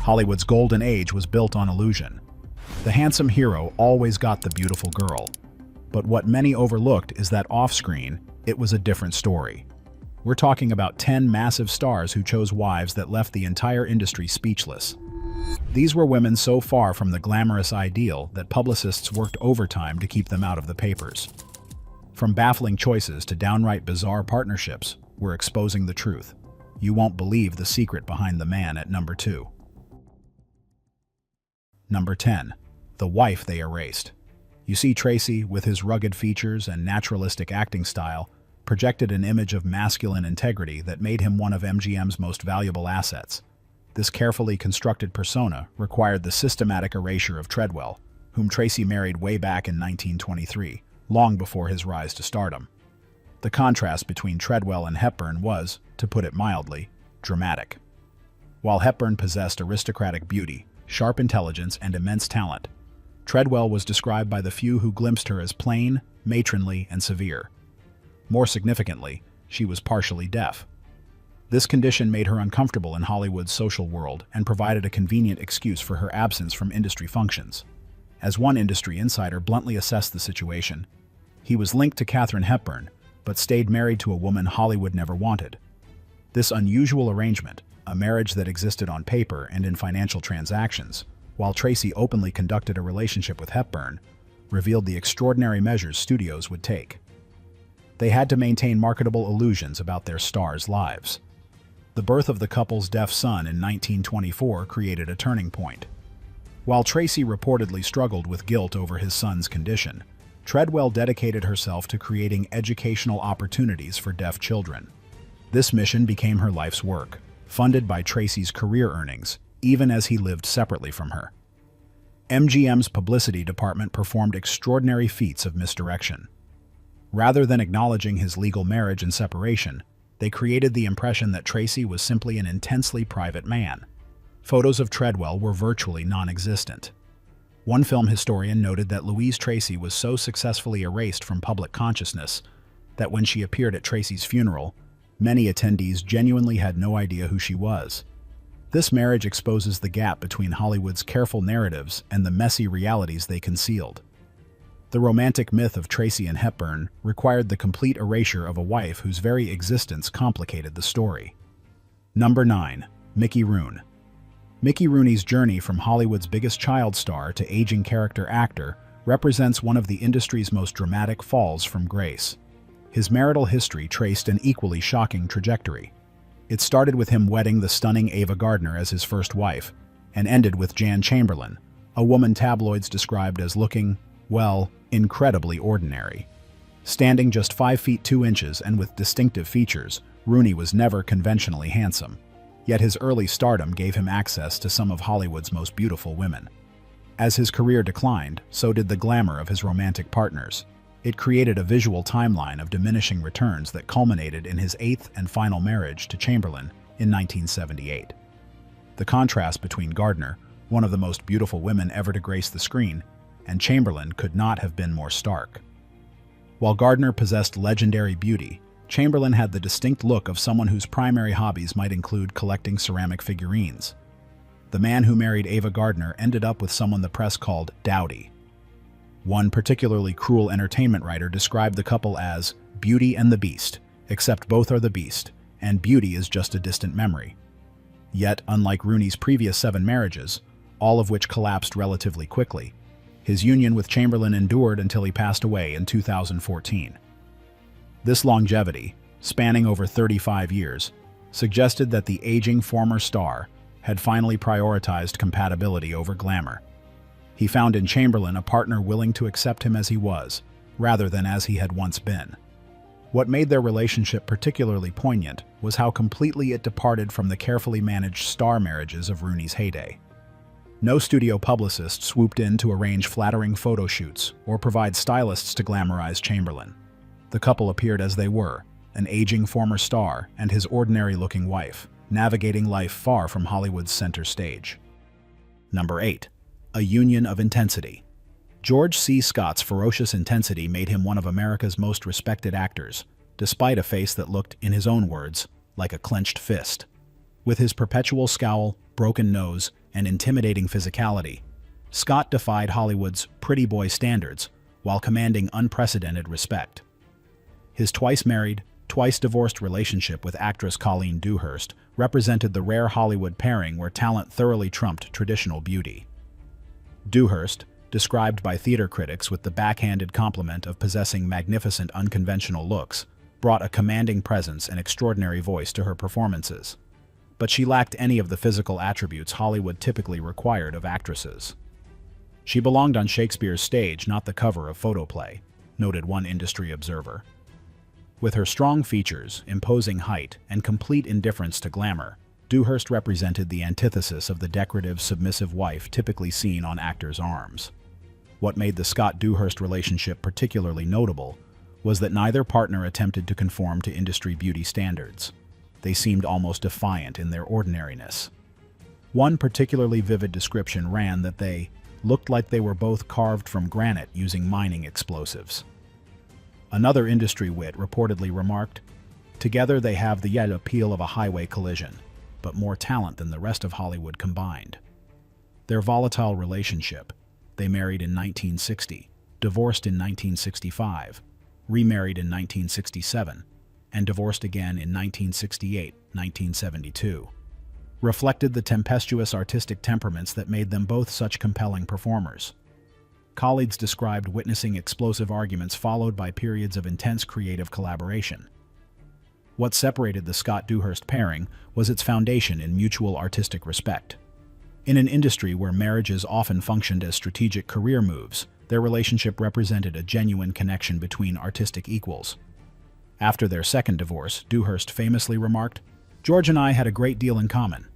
Hollywood's golden age was built on illusion. The handsome hero always got the beautiful girl. But what many overlooked is that off-screen, it was a different story. We're talking about 10 massive stars who chose wives that left the entire industry speechless. These were women so far from the glamorous ideal that publicists worked overtime to keep them out of the papers. From baffling choices to downright bizarre partnerships, we're exposing the truth. You won't believe the secret behind the man at number 2. Number 10. The wife they erased. You see, Tracy, with his rugged features and naturalistic acting style, projected an image of masculine integrity that made him one of MGM's most valuable assets. This carefully constructed persona required the systematic erasure of Treadwell, whom Tracy married way back in 1923, long before his rise to stardom. The contrast between Treadwell and Hepburn was, to put it mildly, dramatic. While Hepburn possessed aristocratic beauty, sharp intelligence, and immense talent, Treadwell was described by the few who glimpsed her as plain, matronly, and severe. More significantly, she was partially deaf. This condition made her uncomfortable in Hollywood's social world and provided a convenient excuse for her absence from industry functions. As one industry insider bluntly assessed the situation, he was linked to Katharine Hepburn, but stayed married to a woman Hollywood never wanted. This unusual arrangement, a marriage that existed on paper and in financial transactions, while Tracy openly conducted a relationship with Hepburn, revealed the extraordinary measures studios would take. They had to maintain marketable illusions about their stars' lives. The birth of the couple's deaf son in 1924 created a turning point. While Tracy reportedly struggled with guilt over his son's condition, Treadwell dedicated herself to creating educational opportunities for deaf children. This mission became her life's work, funded by Tracy's career earnings, even as he lived separately from her. MGM's publicity department performed extraordinary feats of misdirection. Rather than acknowledging his legal marriage and separation, they created the impression that Tracy was simply an intensely private man. Photos of Treadwell were virtually non-existent. One film historian noted that Louise Tracy was so successfully erased from public consciousness that when she appeared at Tracy's funeral, many attendees genuinely had no idea who she was. This marriage exposes the gap between Hollywood's careful narratives and the messy realities they concealed. The romantic myth of Tracy and Hepburn required the complete erasure of a wife whose very existence complicated the story. Number 9. Mickey Rooney. Mickey Rooney's journey from Hollywood's biggest child star to aging character actor represents one of the industry's most dramatic falls from grace. His marital history traced an equally shocking trajectory. It started with him wedding the stunning Ava Gardner as his first wife, and ended with Jan Chamberlain, a woman tabloids described as looking, well, incredibly ordinary. Standing just 5 feet 2 inches and with distinctive features, Rooney was never conventionally handsome. Yet his early stardom gave him access to some of Hollywood's most beautiful women. As his career declined, so did the glamour of his romantic partners. It created a visual timeline of diminishing returns that culminated in his 8th and final marriage to Chamberlain in 1978. The contrast between Gardner, one of the most beautiful women ever to grace the screen, and Chamberlain could not have been more stark. While Gardner possessed legendary beauty, Chamberlain had the distinct look of someone whose primary hobbies might include collecting ceramic figurines. The man who married Ava Gardner ended up with someone the press called dowdy. One particularly cruel entertainment writer described the couple as Beauty and the Beast, except both are the beast, and beauty is just a distant memory. Yet, unlike Rooney's previous 7 marriages, all of which collapsed relatively quickly, his union with Chamberlain endured until he passed away in 2014. This longevity, spanning over 35 years, suggested that the aging former star had finally prioritized compatibility over glamour. He found in Chamberlain a partner willing to accept him as he was, rather than as he had once been. What made their relationship particularly poignant was how completely it departed from the carefully managed star marriages of Rooney's heyday. No studio publicist swooped in to arrange flattering photo shoots or provide stylists to glamorize Chamberlain. The couple appeared as they were, an aging former star and his ordinary-looking wife, navigating life far from Hollywood's center stage. Number 8. A union of intensity. George C. Scott's ferocious intensity made him one of America's most respected actors, despite a face that looked, in his own words, like a clenched fist. With his perpetual scowl, broken nose, and intimidating physicality, Scott defied Hollywood's pretty boy standards while commanding unprecedented respect. His twice-married, twice-divorced relationship with actress Colleen Dewhurst represented the rare Hollywood pairing where talent thoroughly trumped traditional beauty. Dewhurst, described by theater critics with the backhanded compliment of possessing magnificent unconventional looks, brought a commanding presence and extraordinary voice to her performances. But she lacked any of the physical attributes Hollywood typically required of actresses. She belonged on Shakespeare's stage, not the cover of photoplay, noted one industry observer. With her strong features, imposing height, and complete indifference to glamour, Dewhurst represented the antithesis of the decorative, submissive wife typically seen on actors' arms. What made the Scott-Dewhurst relationship particularly notable was that neither partner attempted to conform to industry beauty standards. They seemed almost defiant in their ordinariness. One particularly vivid description ran that they looked like they were both carved from granite using mining explosives. Another industry wit reportedly remarked, "Together they have the yet appeal of a highway collision, but more talent than the rest of Hollywood combined." Their volatile relationship, they married in 1960, divorced in 1965, remarried in 1967, and divorced again in 1968-1972, reflected the tempestuous artistic temperaments that made them both such compelling performers. Colleagues described witnessing explosive arguments followed by periods of intense creative collaboration. What separated the Scott-Dewhurst pairing was its foundation in mutual artistic respect. In an industry where marriages often functioned as strategic career moves, their relationship represented a genuine connection between artistic equals. After their second divorce, Dewhurst famously remarked, "George and I had a great deal in common.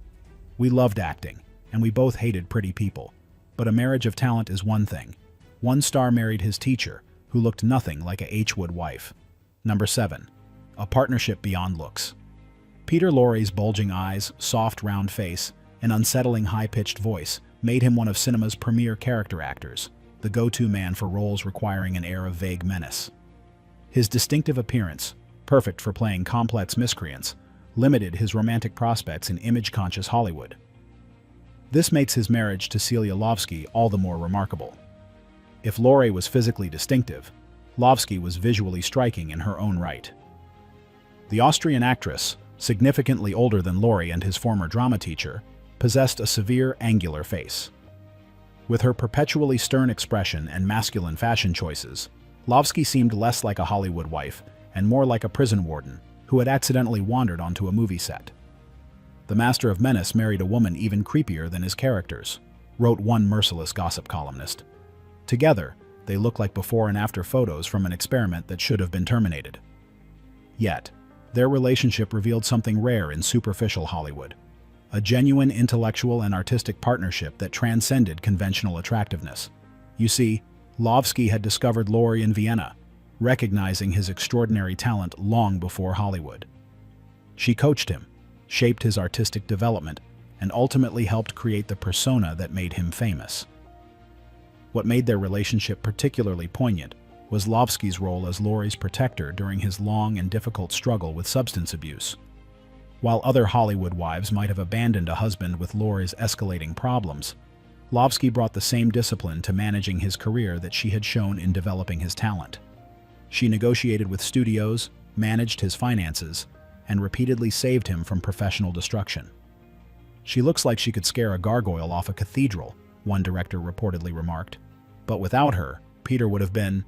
We loved acting, and we both hated pretty people. But a marriage of talent is one thing. One star married his teacher, who looked nothing like a H-Wood wife." Number 7. A partnership beyond looks. Peter Lorre's bulging eyes, soft round face, and unsettling high-pitched voice made him one of cinema's premier character actors, the go-to man for roles requiring an air of vague menace. His distinctive appearance, perfect for playing complex miscreants, limited his romantic prospects in image-conscious Hollywood. This makes his marriage to Celia Lovsky all the more remarkable. If Lorre was physically distinctive, Lovsky was visually striking in her own right. The Austrian actress, significantly older than Lorre and his former drama teacher, possessed a severe, angular face. With her perpetually stern expression and masculine fashion choices, Lovsky seemed less like a Hollywood wife and more like a prison warden who had accidentally wandered onto a movie set. "The Master of Menace married a woman even creepier than his characters," wrote one merciless gossip columnist. "Together, they look like before and after photos from an experiment that should have been terminated." Yet, their relationship revealed something rare in superficial Hollywood, a genuine intellectual and artistic partnership that transcended conventional attractiveness. You see, Lovsky had discovered Lorre in Vienna, recognizing his extraordinary talent long before Hollywood. She coached him, shaped his artistic development, and ultimately helped create the persona that made him famous. What made their relationship particularly poignant was Lovsky's role as Lorre's protector during his long and difficult struggle with substance abuse. While other Hollywood wives might have abandoned a husband with Lorre's escalating problems, Lovsky brought the same discipline to managing his career that she had shown in developing his talent. She negotiated with studios, managed his finances, and repeatedly saved him from professional destruction. "She looks like she could scare a gargoyle off a cathedral," one director reportedly remarked. "But without her, Peter would have been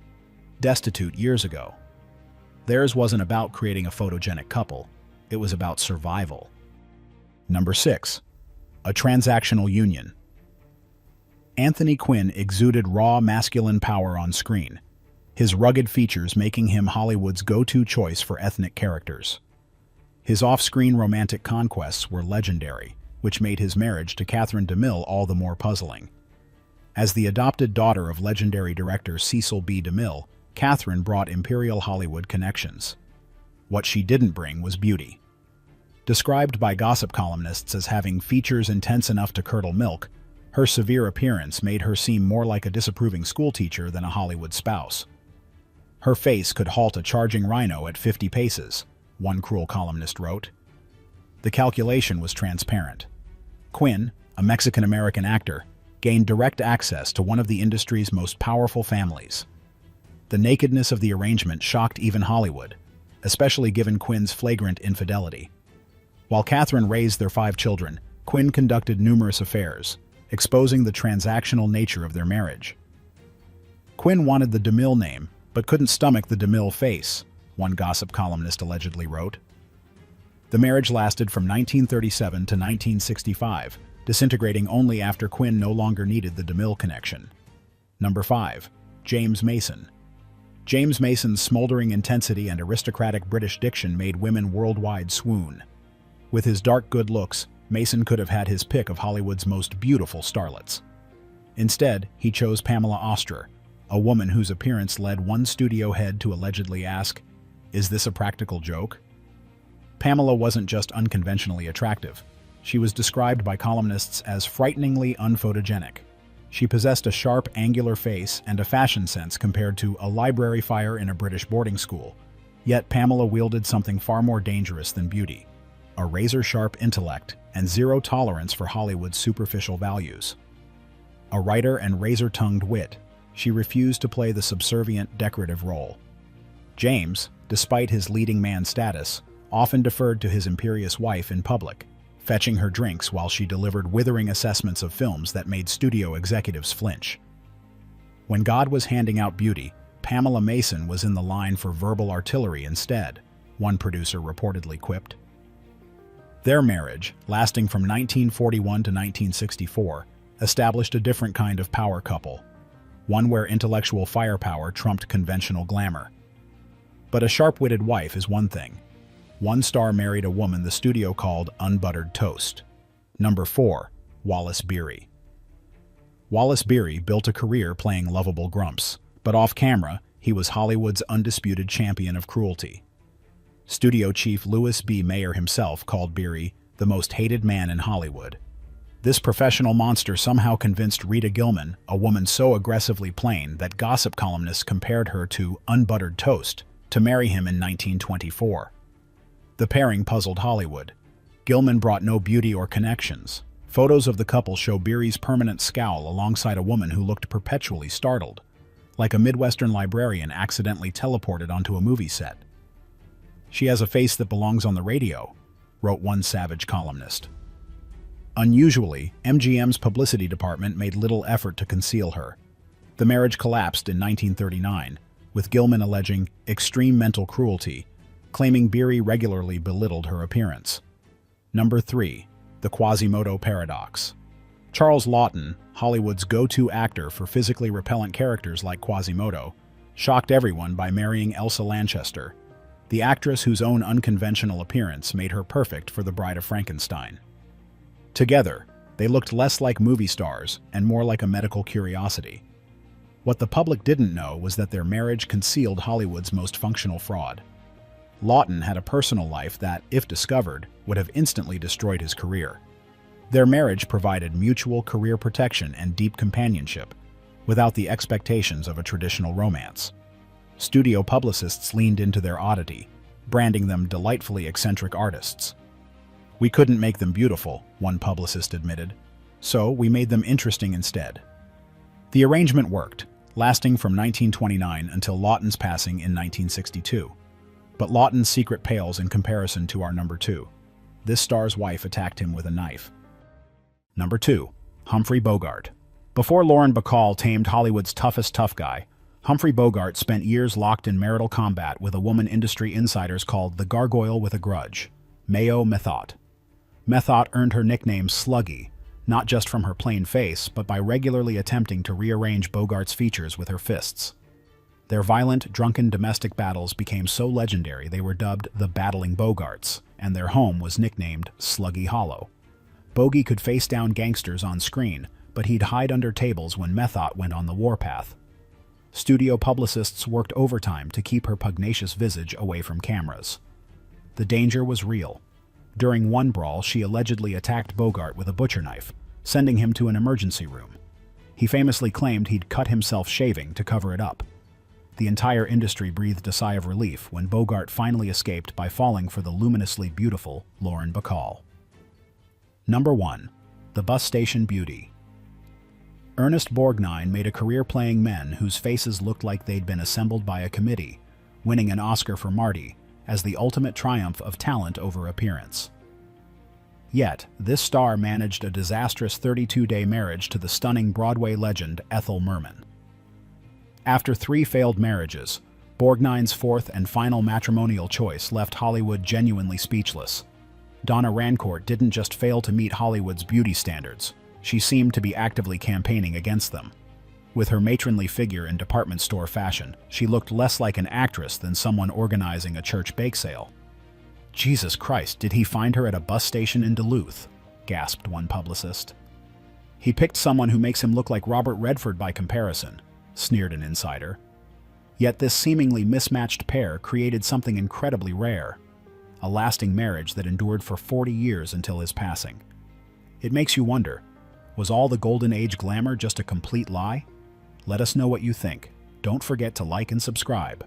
destitute years ago." Theirs wasn't about creating a photogenic couple, it was about survival. Number 6. A transactional union. Anthony Quinn exuded raw masculine power on screen, his rugged features making him Hollywood's go-to choice for ethnic characters. His off-screen romantic conquests were legendary, which made his marriage to Catherine DeMille all the more puzzling. As the adopted daughter of legendary director Cecil B. DeMille, Catherine brought Imperial Hollywood connections. What she didn't bring was beauty. Described by gossip columnists as having features intense enough to curdle milk, her severe appearance made her seem more like a disapproving schoolteacher than a Hollywood spouse. Her face could halt a charging rhino at 50 paces, one cruel columnist wrote. The calculation was transparent. Quinn, a Mexican-American actor, gained direct access to one of the industry's most powerful families. The nakedness of the arrangement shocked even Hollywood, especially given Quinn's flagrant infidelity. While Catherine raised their 5 children, Quinn conducted numerous affairs, exposing the transactional nature of their marriage. Quinn wanted the DeMille name, but couldn't stomach the DeMille face, one gossip columnist allegedly wrote. The marriage lasted from 1937 to 1965, disintegrating only after Quinn no longer needed the DeMille connection. Number 5. James Mason. James Mason's smoldering intensity and aristocratic British diction made women worldwide swoon. With his dark good looks, Mason could have had his pick of Hollywood's most beautiful starlets. Instead, he chose Pamela Auster, a woman whose appearance led one studio head to allegedly ask, "Is this a practical joke?" Pamela wasn't just unconventionally attractive. She was described by columnists as frighteningly unphotogenic. She possessed a sharp, angular face and a fashion sense compared to a library fire in a British boarding school. Yet Pamela wielded something far more dangerous than beauty: a razor-sharp intellect and zero tolerance for Hollywood's superficial values. A writer and razor-tongued wit, she refused to play the subservient, decorative role. James, despite his leading man status, often deferred to his imperious wife in public, fetching her drinks while she delivered withering assessments of films that made studio executives flinch. When God was handing out beauty, Pamela Mason was in the line for verbal artillery instead, one producer reportedly quipped. Their marriage, lasting from 1941 to 1964, established a different kind of power couple, one where intellectual firepower trumped conventional glamour. But a sharp-witted wife is one thing. One star married a woman the studio called unbuttered toast. Number 4. Wallace Beery. Wallace Beery built a career playing lovable grumps, but off-camera, he was Hollywood's undisputed champion of cruelty. Studio chief Louis B. Mayer himself called Beery the most hated man in Hollywood. This professional monster somehow convinced Rita Gilman, a woman so aggressively plain that gossip columnists compared her to unbuttered toast, to marry him in 1924. The pairing puzzled Hollywood. Gilman brought no beauty or connections. Photos of the couple show Beery's permanent scowl alongside a woman who looked perpetually startled, like a Midwestern librarian accidentally teleported onto a movie set. "She has a face that belongs on the radio," wrote one savage columnist. Unusually, MGM's publicity department made little effort to conceal her. The marriage collapsed in 1939, with Gilman alleging extreme mental cruelty, claiming Beery regularly belittled her appearance. Number 3. The Quasimodo Paradox. Charles Laughton, Hollywood's go-to actor for physically repellent characters like Quasimodo, shocked everyone by marrying Elsa Lanchester, the actress whose own unconventional appearance made her perfect for the Bride of Frankenstein. Together, they looked less like movie stars and more like a medical curiosity. What the public didn't know was that their marriage concealed Hollywood's most functional fraud. Laughton had a personal life that, if discovered, would have instantly destroyed his career. Their marriage provided mutual career protection and deep companionship, without the expectations of a traditional romance. Studio publicists leaned into their oddity, branding them delightfully eccentric artists. "We couldn't make them beautiful," one publicist admitted, "so we made them interesting instead." The arrangement worked, lasting from 1929 until Laughton's passing in 1962. But Laughton's secret pales in comparison to our number 2. This star's wife attacked him with a knife. Number 2. Humphrey Bogart. Before Lauren Bacall tamed Hollywood's toughest tough guy, Humphrey Bogart spent years locked in marital combat with a woman industry insiders called the Gargoyle with a Grudge, Mayo Methot. Methot earned her nickname Sluggy, not just from her plain face, but by regularly attempting to rearrange Bogart's features with her fists. Their violent, drunken domestic battles became so legendary they were dubbed the Battling Bogarts, and their home was nicknamed Sluggy Hollow. Bogey could face down gangsters on screen, but he'd hide under tables when Methot went on the warpath. Studio publicists worked overtime to keep her pugnacious visage away from cameras. The danger was real. During one brawl, she allegedly attacked Bogart with a butcher knife, sending him to an emergency room. He famously claimed he'd cut himself shaving to cover it up. The entire industry breathed a sigh of relief when Bogart finally escaped by falling for the luminously beautiful Lauren Bacall. Number 1. The The Bus Station Beauty. Ernest Borgnine made a career playing men whose faces looked like they'd been assembled by a committee, winning an Oscar for Marty as the ultimate triumph of talent over appearance. Yet, this star managed a disastrous 32-day marriage to the stunning Broadway legend Ethel Merman. After 3 failed marriages, Borgnine's 4th and final matrimonial choice left Hollywood genuinely speechless. Donna Rancourt didn't just fail to meet Hollywood's beauty standards, she seemed to be actively campaigning against them. With her matronly figure in department store fashion, she looked less like an actress than someone organizing a church bake sale. "Jesus Christ, did he find her at a bus station in Duluth?" gasped one publicist. "He picked someone who makes him look like Robert Redford by comparison," sneered an insider. Yet this seemingly mismatched pair created something incredibly rare, a lasting marriage that endured for 40 years until his passing. It makes you wonder, was all the Golden Age glamour just a complete lie? Let us know what you think. Don't forget to like and subscribe.